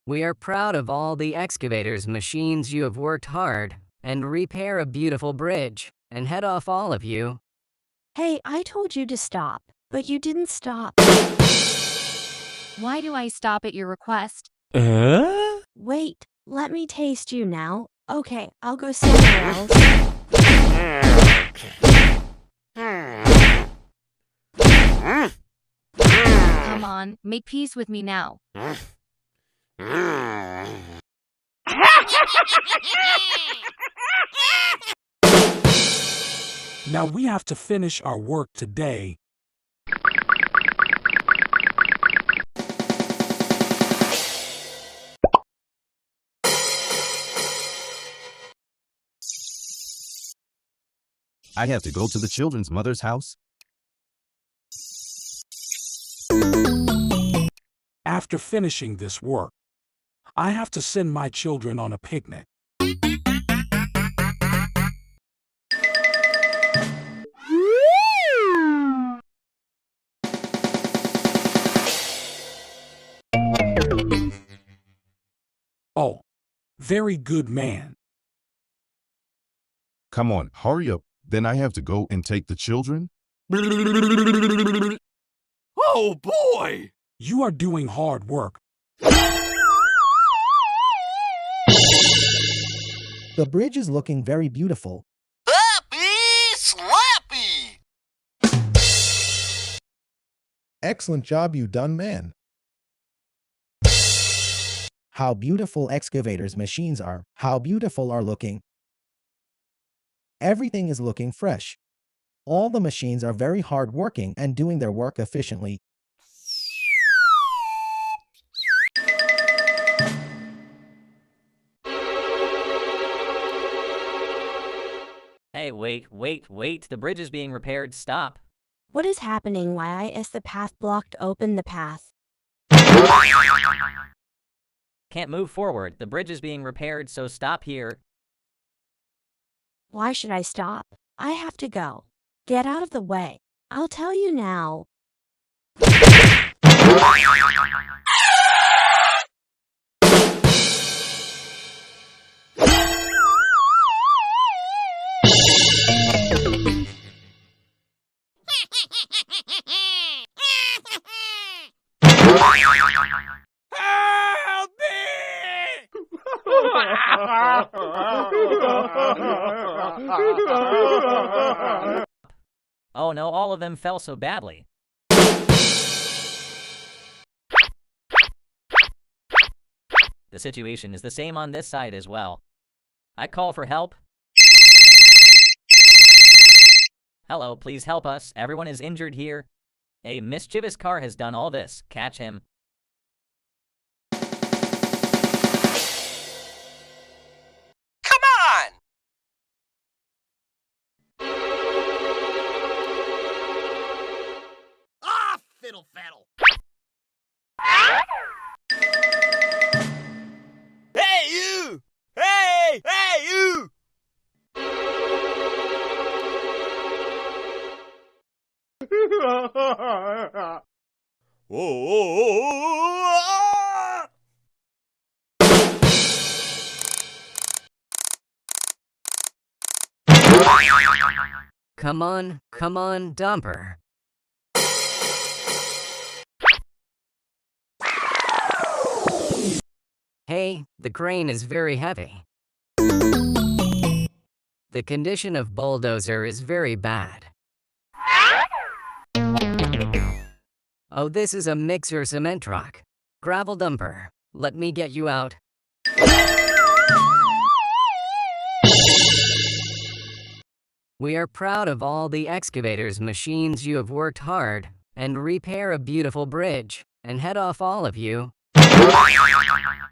We are proud of all the excavators machines you have worked hard and repair a beautiful bridge and head off all of you. Hey, I told you to stop, but you didn't stop. Why do I stop at your request? Wait, let me taste you now. Okay, I'll go somewhere else. Come on, make peace with me now. Now we have to finish our work today. I have to go to the children's mother's house. After finishing this work, I have to send my children on a picnic. Oh, very good man. Come on, hurry up. Then I have to go and take the children. Oh boy! You are doing hard work. The bridge is looking very beautiful. Happy Slappy! Excellent job you done, man. How beautiful excavators machines are. How beautiful are looking. Everything is looking fresh. All the machines are very hard working and doing their work efficiently. Hey, wait. The bridge is being repaired. Stop. What is happening? Why is the path blocked? Open the path. Can't move forward. The bridge is being repaired, so stop here. Why should I stop? I have to go. Get out of the way. I'll tell you now. Help me! Oh no, all of them fell so badly. The situation is the same on this side as well. I call for help. Hello, please help us. Everyone is injured here. A mischievous car has done all this. Catch him. Come on! Ah, fiddle faddle! Hey, you! Hey, you! Whoa! Come on, dumper. Hey, the crane is very heavy. The condition of bulldozer is very bad. Oh, this is a mixer cement truck. Gravel dumper, let me get you out. We are proud of all the excavators machines you have worked hard and repair a beautiful bridge and head off all of you.